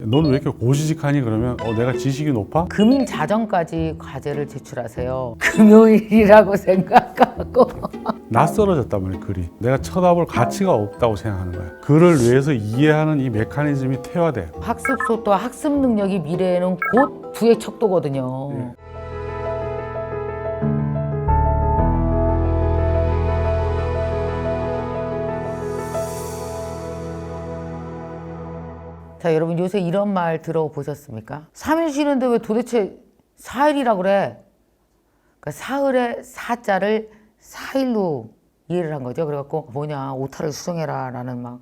너는 왜 이렇게 고지식하니? 그러면 내가 지식이 높아? 금일 자정까지 과제를 제출하세요. 금요일이라고 생각하고 낯설어졌단 말이야. 글이 내가 쳐다볼 가치가 없다고 생각하는 거야. 글을 위해서 이해하는 이 메커니즘이 퇴화돼. 학습 속도와 학습 능력이 미래에는 곧 부의 척도거든요. 예. 자, 여러분 요새 이런 말 들어보셨습니까? 3일 쉬는데 왜 도대체 4일이라고 그래? 그러니까 사흘에 사자를 4일로 이해를 한 거죠. 그래갖고 뭐냐 오타를 수정해라 라는 막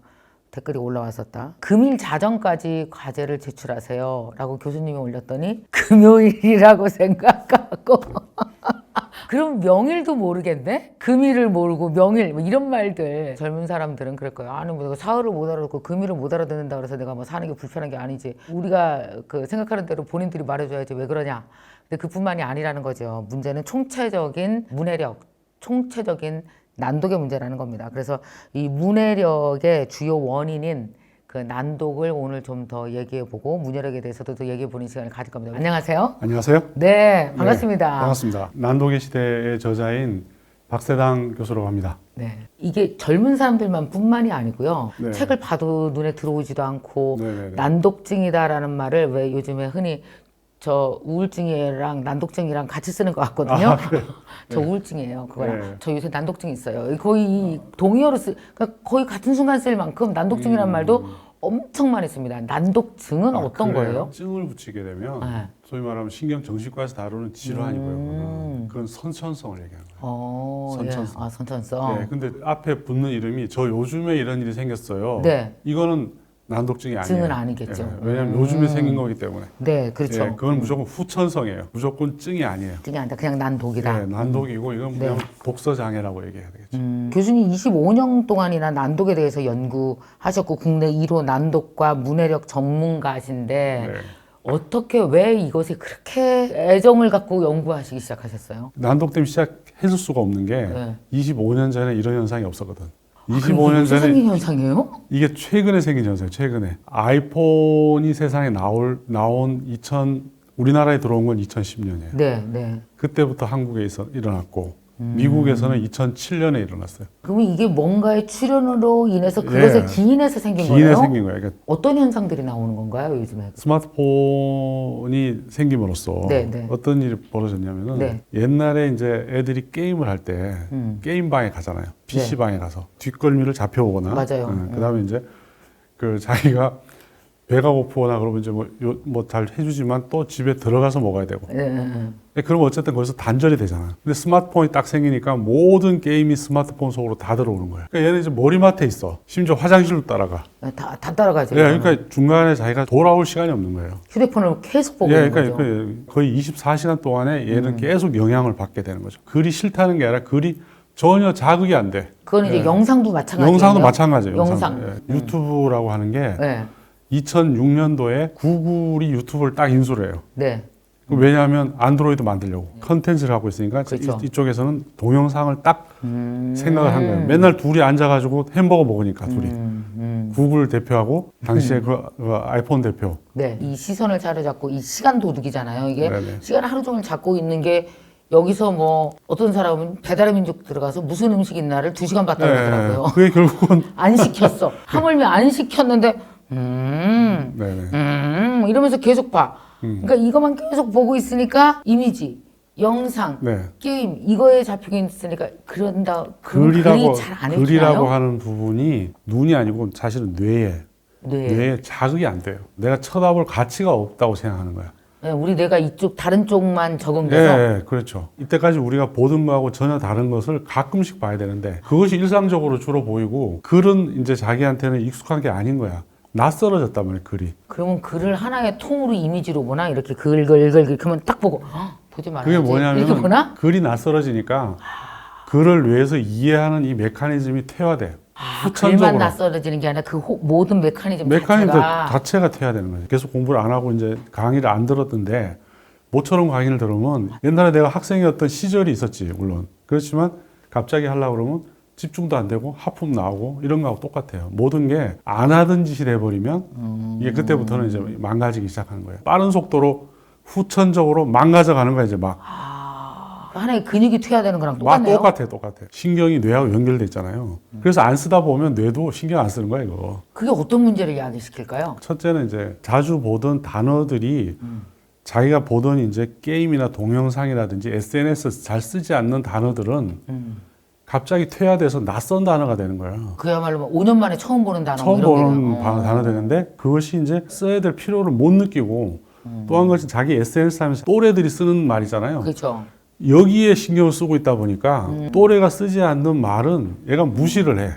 댓글이 올라왔었다. 금일 자정까지 과제를 제출하세요 라고 교수님이 올렸더니 금요일이라고 생각하고 그럼 명일도 모르겠네? 금일을 모르고 명일 뭐 이런 말들 젊은 사람들은 그럴 거예요. 아니 뭐 내가 사흘을 못 알아듣고 금일을 못 알아듣는다 그래서 내가 뭐 사는 게 불편한 게 아니지. 우리가 그 생각하는 대로 본인들이 말해줘야지 왜 그러냐. 근데 그뿐만이 아니라는 거죠. 문제는 총체적인 문해력, 총체적인 난독의 문제라는 겁니다. 그래서 이 문해력의 주요 원인인 그 난독을 오늘 좀 더 얘기해보고 문해력에 대해서도 더 얘기해보는 시간을 가질 겁니다. 안녕하세요. 안녕하세요. 네, 반갑습니다. 네, 반갑습니다. 난독의 시대의 저자인 박세당 교수라고 합니다. 네, 이게 젊은 사람들만 뿐만이 아니고요. 네. 책을 봐도 눈에 들어오지도 않고 네네네. 난독증이다라는 말을 왜 요즘에 흔히 저 우울증이랑 난독증이랑 같이 쓰는 것 같거든요. 아, 그래요? 저 우울증이에요. 그거랑 네. 저 요새 난독증 있어요. 거의 동의어로 그러니까 거의 같은 순간 쓸 만큼 난독증이라는 말도 엄청 많이 씁니다. 난독증은 어떤 그래요? 거예요? 증을 붙이게 되면 네. 소위 말하면 신경정신과에서 다루는 질환이고요. 그건 선천성을 얘기하는 거예요. 선천성. 예. 아, 선천성. 네, 근데 앞에 붙는 이름이 저 요즘에 이런 일이 생겼어요. 네. 이거는 난독증이 아니에요. 증은 아니겠죠. 예, 왜냐하면 요즘에 생긴 거기 때문에. 네, 그렇죠. 예, 그건 무조건 후천성이에요. 무조건 증이 아니에요. 증이 아니다. 그냥 난독이다. 예, 난독이고 이건 네. 그냥 독서 장애라고 얘기해야 되겠죠. 교수님 25년 동안이나 난독에 대해서 연구하셨고 국내 1호 난독과 문해력 전문가신데 네. 어떻게 왜 이것에 그렇게 애정을 갖고 연구하시기 시작하셨어요? 난독 때문에 시작했을 수가 없는 게 네. 25년 전에 이런 현상이 없었거든. 그럼 25년 이게 전에 생긴 현상이에요? 이게 최근에 생긴 현상이에요. 최근에 아이폰이 세상에 나온 우리나라에 들어온 건 2010년이에요. 네, 네. 그때부터 한국에 일어났고 미국에서는 2007년에 일어났어요. 그러면 이게 뭔가의 출현으로 인해서 그것에 예. 기인해서 생긴 기인에 거예요? 생긴 거예요. 그러니까 어떤 현상들이 나오는 건가요, 요즘에? 스마트폰이 생김으로써 네, 네. 어떤 일이 벌어졌냐면은 네. 옛날에 이제 애들이 게임을 할 때 게임방에 가잖아요. PC방에 가서 뒷걸미를 잡혀오거나 맞아요. 그다음에 이제 그 자기가 배가 고프거나 그러면 이제 뭐 잘 해주지만 또 집에 들어가서 먹어야 되고. 네, 네, 네. 그러면 어쨌든 거기서 단절이 되잖아. 근데 스마트폰이 딱 생기니까 모든 게임이 스마트폰 속으로 다 들어오는 거야. 그러니까 얘는 이제 머리맡에 있어. 심지어 화장실로 따라가. 다 따라가죠. 예, 그러니까 중간에 자기가 돌아올 시간이 없는 거예요. 휴대폰을 계속 보고 예, 있는 그러니까 거죠. 거의 24시간 동안에 얘는 계속 영향을 받게 되는 거죠. 글이 싫다는 게 아니라 글이 전혀 자극이 안 돼. 그건 이제 영상도 마찬가지예요. 영상도 마찬가지예요. 영상. 예. 유튜브라고 하는 게 네. 2006년도에 구글이 유튜브를 딱 인수를 해요. 네. 왜냐하면 안드로이드 만들려고 컨텐츠를 하고 있으니까 그렇죠. 이쪽에서는 동영상을 딱 생각을 한 거예요. 맨날 둘이 앉아가지고 햄버거 먹으니까 둘이. 구글 대표하고 당시에 그 아이폰 대표. 네. 이 시선을 사로잡고 이 시간 도둑이잖아요. 이게 네네. 시간을 하루 종일 잡고 있는 게 여기서 뭐 어떤 사람은 배달의 민족 들어가서 무슨 음식 있나를 2시간 봤다 그러더라고요. 그게 결국은 안 시켰어. 하물며 안 시켰는데 네네. 이러면서 계속 봐. 그러니까 이것만 계속 보고 있으니까 이미지, 영상, 네. 게임 이거에 잡히고 있으니까 그런 글이 잘 안 읽히나요? 글이라고 하는 부분이 눈이 아니고 사실은 네. 뇌에 자극이 안 돼요. 내가 쳐다볼 가치가 없다고 생각하는 거야. 네, 우리 뇌가 이쪽 다른 쪽만 적응돼서 예, 그렇죠. 이때까지 우리가 보던 거하고 전혀 다른 것을 가끔씩 봐야 되는데 그것이 일상적으로 주로 보이고 글은 이제 자기한테는 익숙한 게 아닌 거야. 낯설어졌단 말이야, 글이. 그러면 글을 하나의 통으로 이미지로 보나 이렇게 글글글 그러면 딱 보고 보지 말아야지. 그게 뭐냐면 이렇게 보나? 글이 낯설어지니까 글을 위해서 이해하는 이 메커니즘이 퇴화돼요. 글만 후천적으로. 낯설어지는 게 아니라 그 모든 메커니즘 메커니즘 자체가 자체가 퇴화되는 거죠. 계속 공부를 안 하고 이제 강의를 안 들었던데 모처럼 강의를 들으면 옛날에 내가 학생이었던 시절이 있었지, 물론. 그렇지만 갑자기 하려고 그러면 집중도 안 되고 하품 나오고 이런 거하고 똑같아요. 모든 게 안 하던 짓을 해버리면 이게 그때부터는 이제 망가지기 시작하는 거예요. 빠른 속도로 후천적으로 망가져가는 거야 이제 막. 하나의 근육이 퇴화되는 거랑 막 똑같네요. 똑같아요. 신경이 뇌하고 연결돼 있잖아요. 그래서 안 쓰다 보면 뇌도 신경 안 쓰는 거야 이거. 그게 어떤 문제를 야기시킬까요? 첫째는 이제 자주 보던 단어들이 자기가 보던 이제 게임이나 동영상이라든지 SNS 잘 쓰지 않는 단어들은 갑자기 퇴화돼서 낯선 단어가 되는 거야. 그야말로 뭐 5년 만에 처음 보는 단어 처음 뭐 보는 이런 게. 단어 되는데 그것이 이제 써야 될 필요를 못 느끼고 또 한 것은 자기 SNS 하면서 또래들이 쓰는 말이잖아요. 그렇죠. 여기에 신경을 쓰고 있다 보니까 또래가 쓰지 않는 말은 얘가 무시를 해.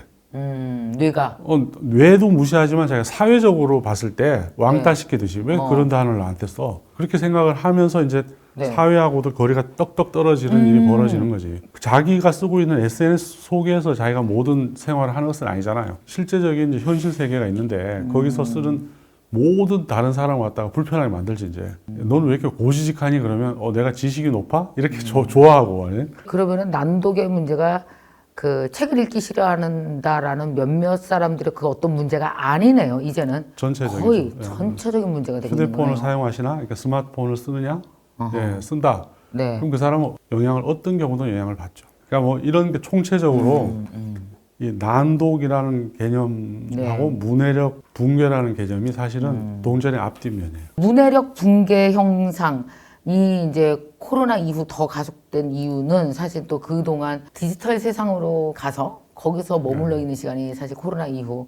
뇌가. 뇌도 무시하지만 자기가 사회적으로 봤을 때 왕따시키듯이 왜 그런 단어를 나한테 써? 그렇게 생각을 하면서 이제 네. 사회하고도 거리가 떡떡 떨어지는 일이 벌어지는 거지. 자기가 쓰고 있는 SNS 속에서 자기가 모든 생활을 하는 것은 아니잖아요. 실제적인 이제 현실 세계가 있는데 거기서 쓰는 모든 다른 사람을 갖다가 불편하게 만들지 이제. 너는 왜 이렇게 고지식하니 그러면 내가 지식이 높아? 이렇게 좋아하고. 그러면은 난독의 문제가 그 책을 읽기 싫어한다라는 몇몇 사람들의 그 어떤 문제가 아니네요. 이제는 전체적이죠. 거의 예. 전체적인 문제가 되고 있는 휴대폰을 거네요. 사용하시나? 그러니까 스마트폰을 쓰느냐? 예, 쓴다. 네. 그럼 그 사람은 영향을 어떤 경우도 영향을 받죠. 그러니까 뭐 이런 게 총체적으로 이 난독이라는 개념하고 문해력 붕괴라는 개념이 사실은 동전의 앞뒷면이에요. 문해력 붕괴 현상이 이제 코로나 이후 더 가속된 이유는 사실 또 그동안 디지털 세상으로 가서 거기서 머물러 있는 시간이 사실 코로나 이후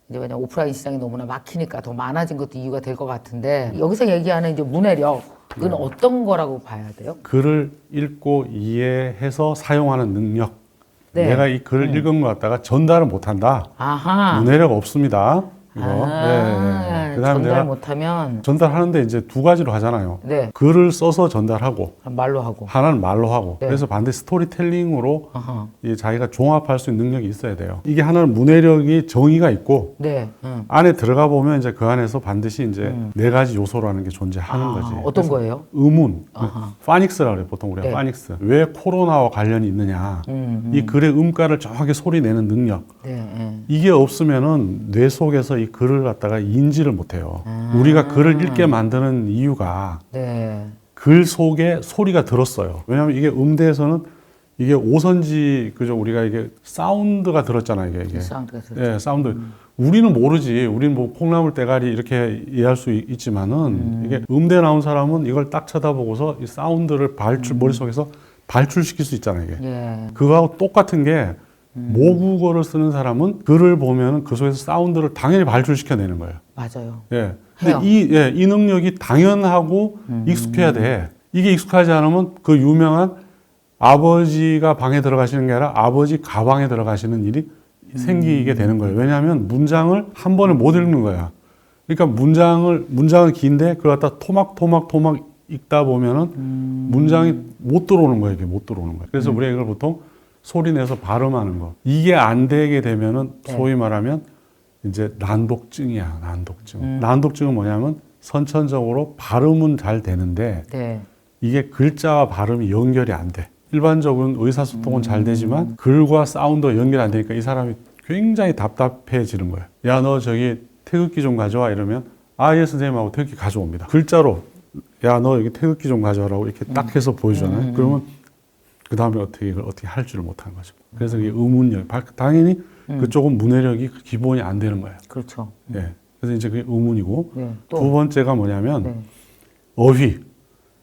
이제 왜냐 오프라인 시장이 너무나 막히니까 더 많아진 것도 이유가 될 것 같은데 여기서 얘기하는 이제 문해력은 어떤 거라고 봐야 돼요? 글을 읽고 이해해서 사용하는 능력. 네. 내가 이 글을 읽은 것 같다가 전달을 못한다. 아하. 문해력 없습니다. 이거. 그다음에 전달 내가 못하면 전달하는데 이제 두 가지로 하잖아요. 네 글을 써서 전달하고 말로 하고. 하나는 말로 하고. 네. 그래서 반드시 스토리텔링으로 아하. 이 자기가 종합할 수 있는 능력이 있어야 돼요. 이게 하나는 문해력이 정의가 있고 네. 안에 들어가 보면 이제 그 안에서 반드시 이제 네 가지 요소라는 게 존재하는 거지. 어떤 거예요? 의문, 아하. 파닉스라고 그래요. 보통 우리가 네. 파닉스. 왜 코로나와 관련이 있느냐. 이 글의 음가를 정확하게 소리 내는 능력. 네. 이게 없으면은 뇌 속에서 이 글을 갖다가 인지를 못해요. 우리가 글을 읽게 만드는 이유가 네. 글 속에 소리가 들었어요. 왜냐하면 이게 음대에서는 이게 오선지 그죠? 우리가 이게 사운드가 들었잖아요. 이게. 사운드가 들었죠. 예, 사운드. 우리는 모르지. 우리는 뭐 콩나물 대가리 이렇게 이해할 수 있지만은 이게 음대 나온 사람은 이걸 딱 쳐다보고서 이 사운드를 머릿속에서 발출시킬 수 있잖아요. 이게. 예. 그거하고 똑같은 게 모국어를 쓰는 사람은 글을 보면 그 속에서 사운드를 당연히 발출시켜내는 거예요. 맞아요. 예. 해요. 근데 이 능력이 당연하고 익숙해야 돼. 이게 익숙하지 않으면 그 유명한 아버지가 방에 들어가시는 게 아니라 아버지 가방에 들어가시는 일이 생기게 되는 거예요. 왜냐하면 문장을 한 번에 못 읽는 거야. 그러니까 문장은 긴데 그걸 갖다 토막 읽다 보면은 문장이 못 들어오는 거예요. 이게 못 들어오는 거예요. 그래서 우리가 이걸 보통 소리 내서 발음하는 거. 이게 안 되게 되면은 소위 말하면 이제 난독증이야. 난독증. 난독증은 뭐냐면 선천적으로 발음은 잘 되는데 네. 이게 글자와 발음이 연결이 안 돼. 일반적으로는 의사소통은 잘 되지만 글과 사운드가 연결이 안 되니까 이 사람이 굉장히 답답해지는 거예요. 야, 너 저기 태극기 좀 가져와 이러면 예 선생님하고 태극기 가져옵니다. 글자로 야, 너 여기 태극기 좀 가져와라고 이렇게 딱 해서 보여주잖아요. 그러면 그 다음에 이걸 어떻게 할 줄을 못하는 거죠. 그래서 이게 의문력. 당연히 그쪽은 문해력이 기본이 안 되는 거예요. 그렇죠. 예. 그래서 이제 그게 의문이고 네. 두 번째가 뭐냐면 네. 어휘.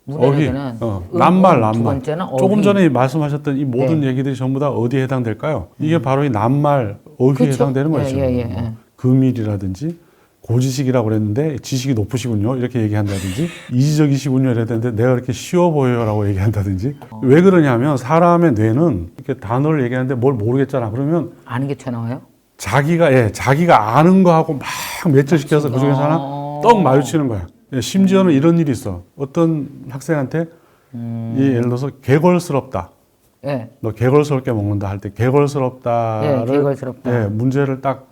문해력에는 낱말. 두 번째는 어휘. 조금 전에 말씀하셨던 이 모든 얘기들이 전부 다 어디에 해당될까요? 이게 바로 이 낱말, 어휘에 그쵸? 해당되는 거죠. 예. 금일이라든지 고지식이라고 그랬는데 지식이 높으시군요. 이렇게 얘기한다든지 이지적이시군요. 이랬는데 내가 그렇게 쉬워 보여요라고 얘기한다든지 왜 그러냐면 사람의 뇌는 이렇게 단어를 얘기하는데 뭘 모르겠잖아. 그러면 아는 게 튀어나와요? 자기가 아는 거하고 막 매치시켜서 그중에서 하나 떡 마주치는 거야. 예, 심지어는 이런 일이 있어. 어떤 학생한테 예를 들어서 개걸스럽다. 예. 너 개걸스럽게 먹는다 할 때 개걸스럽다를 예, 개걸스럽다. 예, 문제를 딱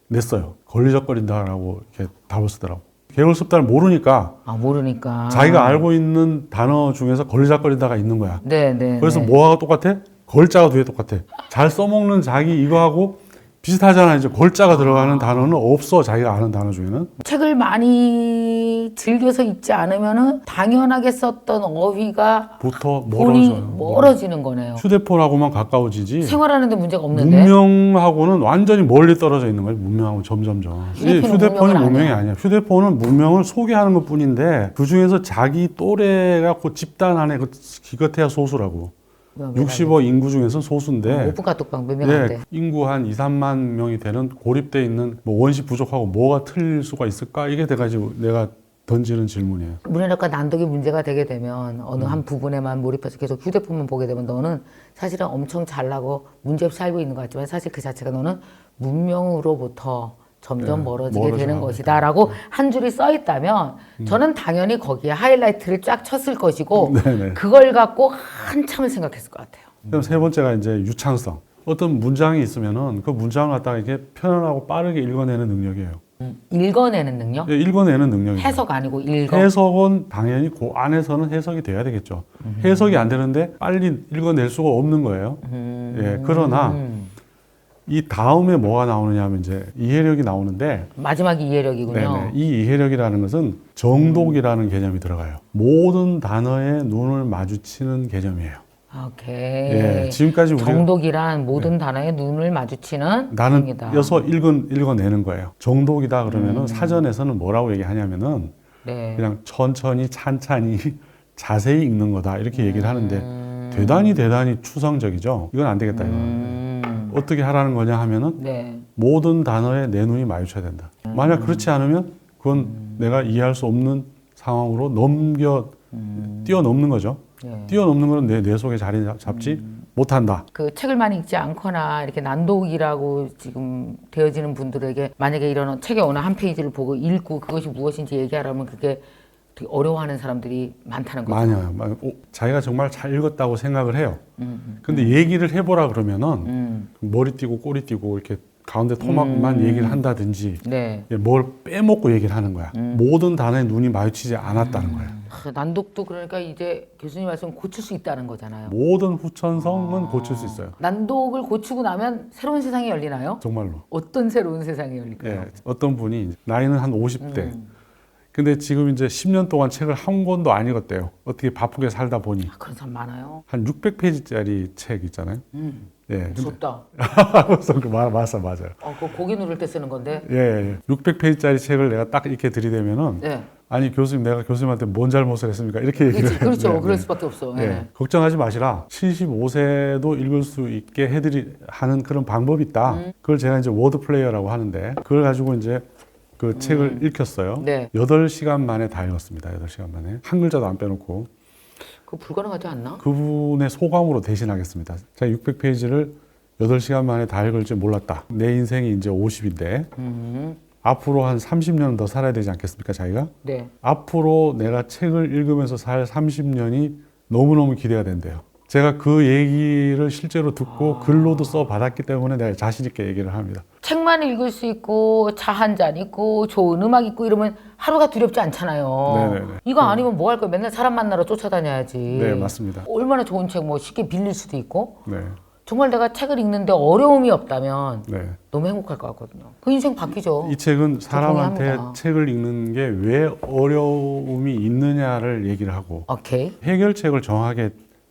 냈어요. 걸리적거린다라고 이렇게 답을 쓰더라고. 개걸스럽다를 모르니까 모르니까. 자기가 알고 있는 단어 중에서 걸리적거린다가 있는 거야. 네. 그래서 뭐하고 똑같아? 걸자가 뒤에 똑같아. 잘 써먹는 자기 이거하고 비슷하잖아. 이제 걸자가 들어가는 단어는 없어. 자기가 아는 단어 중에는. 책을 많이 즐겨서 읽지 않으면은 당연하게 썼던 어휘가 부터 본이 멀어져요. 멀어지는 거네요. 휴대폰하고만 가까워지지. 생활하는데 문제가 없는데. 문명하고는 완전히 멀리 떨어져 있는 거예요. 문명하고 점점점. 휴대폰이 문명이 아니야. 휴대폰은 문명을 소개하는 것 뿐인데 그 중에서 자기 또래가 그 집단 안에 그 기껏해야 소수라고. 60억 인구 중에서 소수인데 오픈 카톡방 몇 명 안 돼. 인구 한 2, 3만 명이 되는 고립돼 있는 뭐 원시 부족하고 뭐가 틀릴 수가 있을까? 이게 돼가지고 내가 던지는 질문이에요. 문해력과 난독이 문제가 되게 되면 어느 한 부분에만 몰입해서 계속 휴대폰만 보게 되면 너는 사실은 엄청 잘나고 문제없이 살고 있는 것 같지만 사실 그 자체가 너는 문명으로부터 점점 멀어지게 되는 것이다 라고 한 줄이 써 있다면 저는 당연히 거기에 하이라이트를 쫙 쳤을 것이고 그걸 갖고 한참을 생각했을 것 같아요. 그럼 세 번째가 이제 유창성. 어떤 문장이 있으면은 그 문장을 갖다가 이렇게 편안하고 빠르게 읽어내는 능력이에요. 읽어내는 능력? 예, 읽어내는 능력이에요. 해석 아니고 읽어? 해석은 당연히 그 안에서는 해석이 돼야 되겠죠. 해석이 안 되는데 빨리 읽어낼 수가 없는 거예요. 예, 그러나 이 다음에 뭐가 나오느냐 하면 이제 이해력이 나오는데 마지막이 이해력이군요. 네네, 이 이해력이라는 것은 정독이라는 개념이 들어가요. 모든 단어에 눈을 마주치는 개념이에요. 오케이. 예, 지금까지 우리가 정독이란 모든 단어에 눈을 마주치는 나는 행위다. 여서 읽어내는 거예요. 정독이다 그러면은 사전에서는 뭐라고 얘기하냐면은 네. 그냥 천천히 찬찬히 자세히 읽는 거다 이렇게 얘기를 하는데 대단히 추상적이죠. 이건 안 되겠다 이거. 어떻게 하라는 거냐 하면은 네. 모든 단어에 내 눈이 마주쳐야 된다. 만약 그렇지 않으면 그건 내가 이해할 수 없는 상황으로 뛰어넘는 거죠. 네. 뛰어넘는 거는 내 속에 자리 잡지 못한다. 그 책을 많이 읽지 않거나 이렇게 난독이라고 지금 되어지는 분들에게 만약에 이런 책의 어느 한 페이지를 보고 읽고 그것이 무엇인지 얘기하라면 그게 되게 어려워하는 사람들이 많다는 거죠. 많아요. 자기가 정말 잘 읽었다고 생각을 해요. 근데 얘기를 해보라 그러면은 머리 띄고 꼬리 띄고 이렇게 가운데 토막만 얘기를 한다든지 네. 뭘 빼먹고 얘기를 하는 거야. 모든 단어에 눈이 마주치지 않았다는 거예요. 난독도 그러니까 이제 교수님 말씀 고칠 수 있다는 거잖아요. 모든 후천성은 고칠 수 있어요. 난독을 고치고 나면 새로운 세상이 열리나요? 정말로. 어떤 새로운 세상이 열릴까요? 예, 어떤 분이 나이는 한 50대. 근데 지금 이제 10년 동안 책을 한 권도 안 읽었대요. 어떻게 바쁘게 살다 보니. 그런 사람 많아요. 한 600페이지짜리 책 있잖아요. 예. 무섭다. 맞아요. 그거 고기 누를 때 쓰는 건데. 예. 600페이지짜리 책을 내가 딱 이렇게 들이대면은 네. 아니 교수님 내가 교수님한테 뭔 잘못을 했습니까? 이렇게 얘기를 해요. 그렇죠. 네, 그럴 네. 수밖에 없어. 예. 네. 걱정하지 마시라. 75세도 읽을 수 있게 하는 그런 방법이 있다. 그걸 제가 이제 워드 플레이어라고 하는데 그걸 가지고 이제 그 책을 읽혔어요. 네. 8시간 만에 다 읽었습니다. 8시간 만에. 한 글자도 안 빼놓고. 그거 불가능하지 않나? 그분의 소감으로 대신하겠습니다. 제가 600페이지를 8시간 만에 다 읽을 줄 몰랐다. 내 인생이 이제 50인데 앞으로 한 30년 더 살아야 되지 않겠습니까, 자기가? 네. 앞으로 내가 책을 읽으면서 살 30년이 너무너무 기대가 된대요. 제가 그 얘기를 실제로 듣고 글로도 써받았기 때문에 내가 자신 있게 얘기를 합니다. 책만 읽을 수 있고 차 한 잔 있고 좋은 음악 있고 이러면 하루가 두렵지 않잖아요. 네네네. 이거 아니면 뭐 할 거야? 맨날 사람 만나러 쫓아다녀야지. 네, 맞습니다. 얼마나 좋은 책 뭐 쉽게 빌릴 수도 있고 네, 정말 내가 책을 읽는데 어려움이 없다면 네. 너무 행복할 것 같거든요. 그 인생 바뀌죠. 이 책은 사람한테 동의합니다. 책을 읽는 게 왜 어려움이 있느냐를 얘기를 하고 오케이. 해결책을 정하게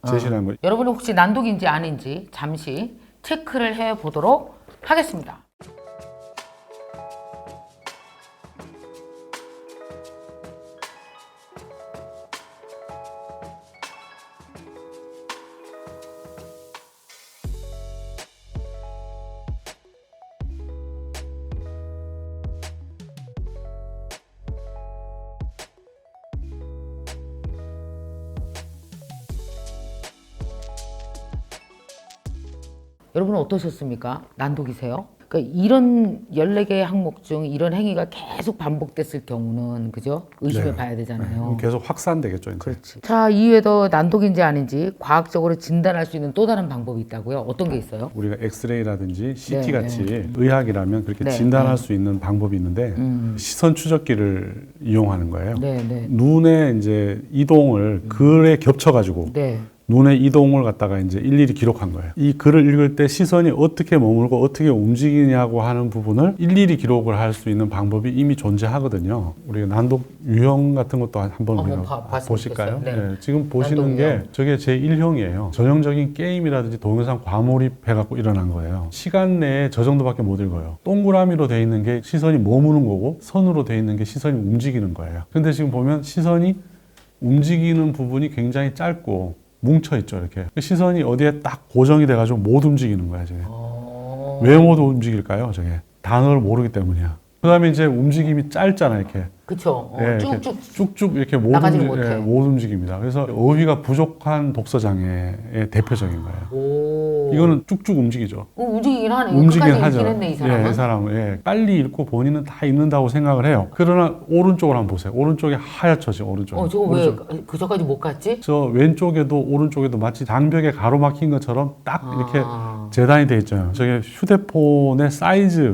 제시하는 거예요. 여러분이 혹시 난독인지 아닌지 잠시 체크를 해보도록 하겠습니다. 여러분은 어떠셨습니까? 난독이세요? 그러니까 이런 14개의 항목 중 이런 행위가 계속 반복됐을 경우는 그죠? 의심해 네. 봐야 되잖아요. 그럼 계속 확산되겠죠. 이제. 그렇지. 자, 이외에도 난독인지 아닌지 과학적으로 진단할 수 있는 또 다른 방법이 있다고요? 어떤 게 있어요? 우리가 엑스레이라든지 CT 네, 같이 의학이라면 그렇게 네, 진단할 수 있는 방법이 있는데 시선 추적기를 이용하는 거예요. 네, 네. 눈의 이제 이동을 글에 겹쳐가지고 네. 눈의 이동을 갖다가 이제 일일이 기록한 거예요. 이 글을 읽을 때 시선이 어떻게 머물고 어떻게 움직이냐고 하는 부분을 일일이 기록을 할 수 있는 방법이 이미 존재하거든요. 우리가 난독 유형 같은 것도 한번 우리가 보실까요? 네. 네, 지금 보시는 게 저게 제 1형이에요. 전형적인 게임이라든지 동영상 과몰입해갖고 일어난 거예요. 시간 내에 저 정도밖에 못 읽어요. 동그라미로 돼 있는 게 시선이 머무는 거고 선으로 돼 있는 게 시선이 움직이는 거예요. 근데 지금 보면 시선이 움직이는 부분이 굉장히 짧고 뭉쳐있죠, 이렇게. 시선이 어디에 딱 고정이 돼가지고 못 움직이는 거야, 저게. 왜 못 움직일까요, 저게? 단어를 모르기 때문이야. 그 다음에 이제 움직임이 짧잖아, 이렇게. 그쵸. 예, 쭉쭉. 쭉쭉 이렇게 나가지를 못해. 못 움직입니다. 그래서 어휘가 부족한 독서장애의 대표적인 거예요. 오. 이거는 쭉쭉 움직이죠. 움직이긴 하네. 움직이긴 끝까지 하죠. 읽긴 했네, 이 사람은. 이 사람은. 예, 빨리 읽고 본인은 다 읽는다고 생각을 해요. 그러나 오른쪽을 한번 보세요. 오른쪽에 하얗죠, 오른쪽. 저거 왜 그저까지 못 갔지? 저 왼쪽에도 오른쪽에도 마치 장벽에 가로막힌 것처럼 딱 이렇게 재단이 돼 있잖아요. 저게 휴대폰의 사이즈.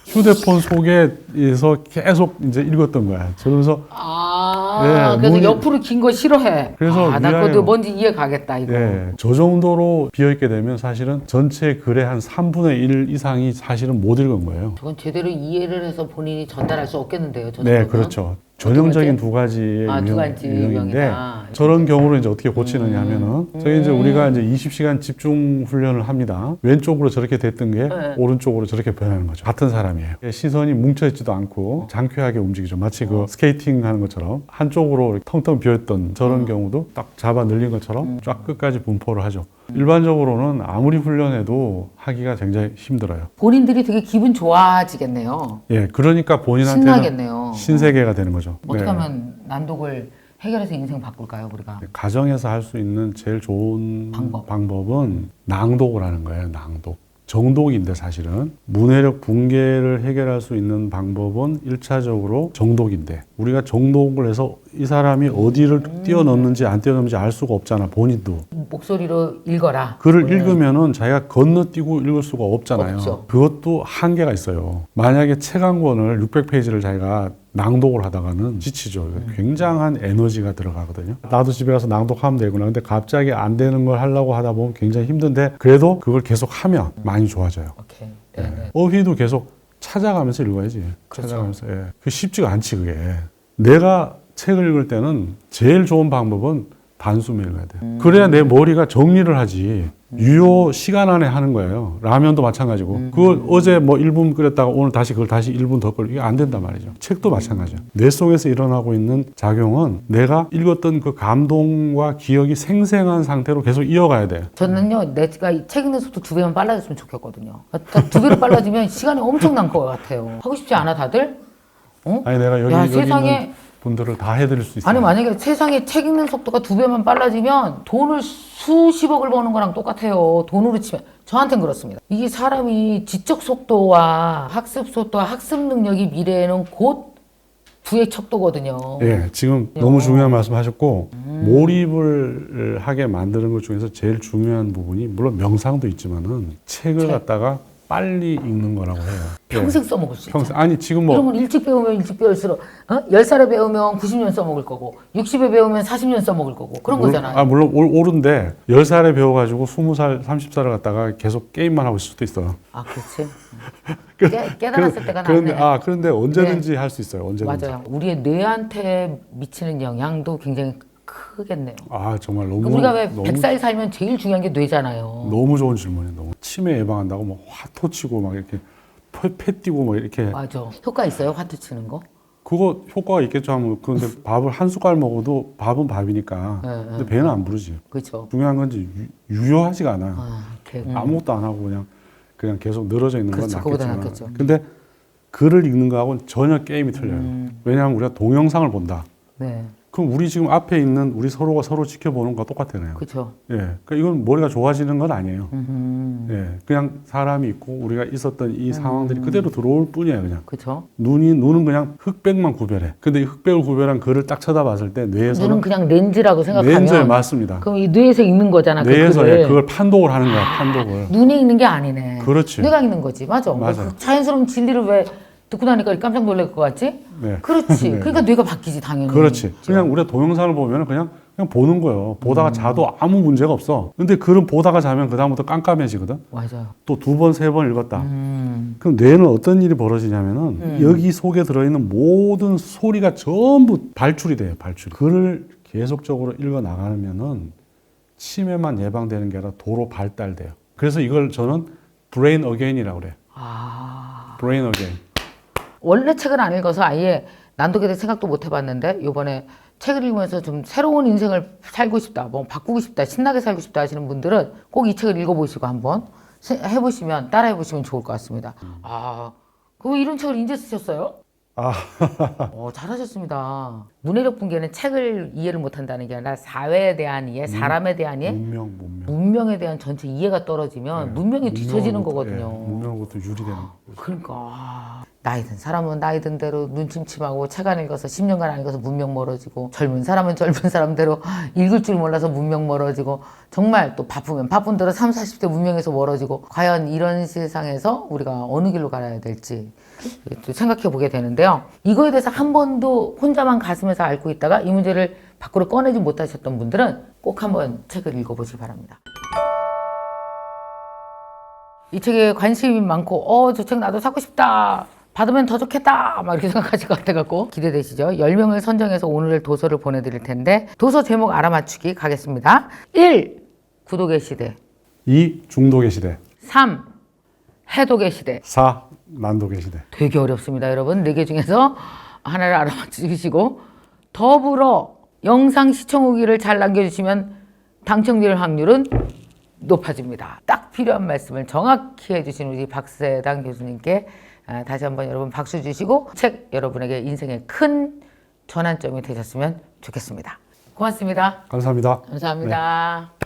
휴대폰 속에서 계속 이제 읽었던 거야. 그래서 그래서 눈이- 옆으로 긴 거 싫어해. 그래서 나 위아래로- 그것도 뭔지 이해 가겠다 이거. 저 정도로 비어있게 되면 사실은 전체 글의 한 3분의 1 이상이 사실은 못 읽은 거예요. 저건 제대로 이해를 해서 본인이 전달할 수 없겠는데요. 저 네, 정도면? 그렇죠. 전형적인 두 가지의 두 가지 유형인데 유형이다. 저런 경우를 이제 어떻게 고치느냐 하면은 저희 이제 우리가 이제 20시간 집중 훈련을 합니다. 왼쪽으로 저렇게 됐던 게 네. 오른쪽으로 저렇게 변하는 거죠. 같은 사람이에요. 시선이 뭉쳐 있지도 않고 장쾌하게 움직이죠. 마치 그 스케이팅 하는 것처럼 한쪽으로 텅텅 비었던 저런 경우도 딱 잡아 늘린 것처럼 쫙 끝까지 분포를 하죠. 일반적으로는 아무리 훈련해도 하기가 굉장히 힘들어요. 본인들이 되게 기분 좋아지겠네요. 예, 그러니까 본인한테는 신나겠네요. 신세계가 되는 거죠. 어떻게 네. 하면 난독을 해결해서 인생 바꿀까요, 우리가? 가정에서 할 수 있는 제일 좋은 방법. 방법은 낭독을 하는 거예요. 낭독. 정독인데 사실은 문해력 붕괴를 해결할 수 있는 방법은 1차적으로 정독인데 우리가 정독을 해서 이 사람이 어디를 뛰어넘는지 안 뛰어넘는지 알 수가 없잖아. 본인도. 목소리로 읽어라. 글을 읽으면은 자기가 건너뛰고 읽을 수가 없잖아요. 없죠. 그것도 한계가 있어요. 만약에 책 한 권을 600페이지를 자기가 낭독을 하다가는 지치죠. 굉장한 에너지가 들어가거든요. 나도 집에 가서 낭독하면 되구나. 근데 갑자기 안 되는 걸 하려고 하다 보면 굉장히 힘든데 그래도 그걸 계속 하면 많이 좋아져요. 오케이. 네. 어휘도 계속 찾아가면서 읽어야지. 그렇죠. 찾아가면서. 예. 그게 쉽지가 않지, 그게. 내가 책을 읽을 때는 제일 좋은 방법은 단숨에 읽어야 돼요. 그래야 내 머리가 정리를 하지. 유효 시간 안에 하는 거예요. 라면도 마찬가지고. 그걸 어제 뭐 1분 끓였다가 오늘 다시 그걸 다시 1분 더 끓여. 이게 안 된단 말이죠. 책도 마찬가지야. 뇌 속에서 일어나고 있는 작용은 내가 읽었던 그 감동과 기억이 생생한 상태로 계속 이어가야 돼요. 저는요, 내가 이 책 읽는 속도 2배만 빨라졌으면 좋겠거든요. 2배로 빨라지면 시간이 엄청난 것 같아요. 하고 싶지 않아, 다들? 아니, 내가 여기 세상에 있는 분들을 다 해드릴 수 있어요. 아니 만약에 세상에 책 읽는 속도가 2배만 빨라지면 돈을 수십억을 버는 거랑 똑같아요. 돈으로 치면 저한테는 그렇습니다. 이게 사람이 지적 속도와 학습 속도와 학습 능력이 미래에는 곧 부의 척도거든요. 예, 지금 너무 중요한 말씀 하셨고 몰입을 하게 만드는 것 중에서 제일 중요한 부분이 물론 명상도 있지만은 책을 갖다가 빨리 읽는 거라고 해요. 평생 써먹을 수 있죠. 평생 아니 지금 이런 뭐 건 일찍 배우면 일찍 배울수록 10살에 배우면 90년 써먹을 거고 60에 배우면 40년 써먹을 거고 그런 거잖아요. 물론 옳은데 10살에 배워가지고 20살, 30살을 갖다가 계속 게임만 하고 있을 수도 있어요. 아, 그렇지. 깨달았을 때가 그런데, 낫네. 그런데 언제든지 할 수 있어요. 언제든지. 맞아요. 우리의 뇌한테 미치는 영향도 굉장히 크겠네요. 아 정말 너무 우리가 왜 너무, 100살 살면 제일 중요한 게 뇌잖아요. 너무 좋은 질문이에요. 너무 치매 예방한다고 뭐 화토 치고 막 이렇게 패 띄고 막 이렇게 맞아. 효과 있어요? 화투 치는 거? 그거 효과가 있겠죠 하면 그런데 밥을 한 숟갈 먹어도 밥은 밥이니까 근데 배는 안 부르지. 그렇죠. 중요한 건지 유효하지가 않아요. 아무것도 안 하고 그냥 계속 늘어져 있는 건 그렇죠. 그거보다 낫겠지만 낫겠죠. 근데 글을 읽는 거하고는 전혀 게임이 틀려요. 왜냐하면 우리가 동영상을 본다. 네. 그럼 우리 지금 앞에 있는 우리 서로가 서로 지켜보는 거와 똑같아요. 그렇죠. 예, 그러니까 이건 머리가 좋아지는 건 아니에요. 예, 그냥 사람이 있고 우리가 있었던 이 상황들이 그대로 들어올 뿐이에요, 그냥. 그렇죠. 눈은 그냥 흑백만 구별해. 근데 이 흑백을 구별한 글을 딱 쳐다봤을 때 뇌에서는 눈은 그냥 렌즈라고 생각하면 렌즈에 맞습니다. 그럼 이 뇌에서 읽는 거잖아. 뇌에서 그 글을. 그걸 판독을 하는 거야, 판독을. 눈에 읽는 게 아니네. 그렇지. 뇌가 읽는 거지. 맞아. 맞아요. 그 자연스러운 진리를 왜 듣고 나니까 깜짝 놀랄 것 같지? 네. 그렇지. 네. 그러니까 뇌가 바뀌지 당연히. 그렇지. 그냥 우리가 동영상을 보면 그냥 그냥 보는 거예요. 보다가 자도 아무 문제가 없어. 근데 글은 보다가 자면 그다음부터 깜깜해지거든. 맞아요. 또 2번, 3번 읽었다. 그럼 뇌는 어떤 일이 벌어지냐면은 여기 속에 들어있는 모든 소리가 전부 발출이 돼요. 발출. 글을 계속적으로 읽어 나가면은 치매만 예방되는 게 아니라 도로 발달돼요. 그래서 이걸 저는 브레인 어게인이라고 그래요. 브레인 어게인. 원래 책을 안 읽어서 아예 난독에 대해 생각도 못 해봤는데 이번에 책을 읽으면서 좀 새로운 인생을 살고 싶다, 뭐 바꾸고 싶다, 신나게 살고 싶다 하시는 분들은 꼭 이 책을 읽어보시고 한번 해보시면 따라해보시면 좋을 것 같습니다. 그럼 이런 책을 이제 쓰셨어요? 잘하셨습니다. 문해력 붕괴는 책을 이해를 못한다는 게 아니라 사회에 대한 이해, 사람에 대한 이해, 문명에 대한 전체 이해가 떨어지면 문명이 뒤처지는 거거든요. 문명부터 유리되는 거죠. 그러니까 나이 든 사람은 나이 든 대로 눈침침하고 책 안 읽어서 10년간 안 읽어서 문명 멀어지고, 젊은 사람은 젊은 사람대로 읽을 줄 몰라서 문명 멀어지고, 정말 또 바쁘면 바쁜 대로 30, 40대 문명에서 멀어지고, 과연 이런 세상에서 우리가 어느 길로 가야 될지 또 생각해 보게 되는데요. 이거에 대해서 한 번도 혼자만 가슴에서 앓고 있다가 이 문제를 밖으로 꺼내지 못하셨던 분들은 꼭 한번 책을 읽어보시기 바랍니다. 이 책에 관심이 많고 저 책 나도 사고 싶다, 받으면 더 좋겠다, 막 이렇게 생각하실 것 같아갖고 기대되시죠? 10명을 선정해서 오늘 도서를 보내드릴 텐데, 도서 제목 알아맞추기 가겠습니다. 1. 구독의 시대. 2. 중독의 시대. 3. 해독의 시대. 4. 난독의 시대. 되게 어렵습니다, 여러분. 4개 중에서 하나를 알아맞추시고, 더불어 영상 시청 후기를 잘 남겨주시면 당첨될 확률은 높아집니다. 딱 필요한 말씀을 정확히 해주신 우리 박세당 교수님께 다시 한번 여러분 박수 주시고, 책 여러분에게 인생의 큰 전환점이 되셨으면 좋겠습니다. 고맙습니다. 감사합니다. 감사합니다. 네.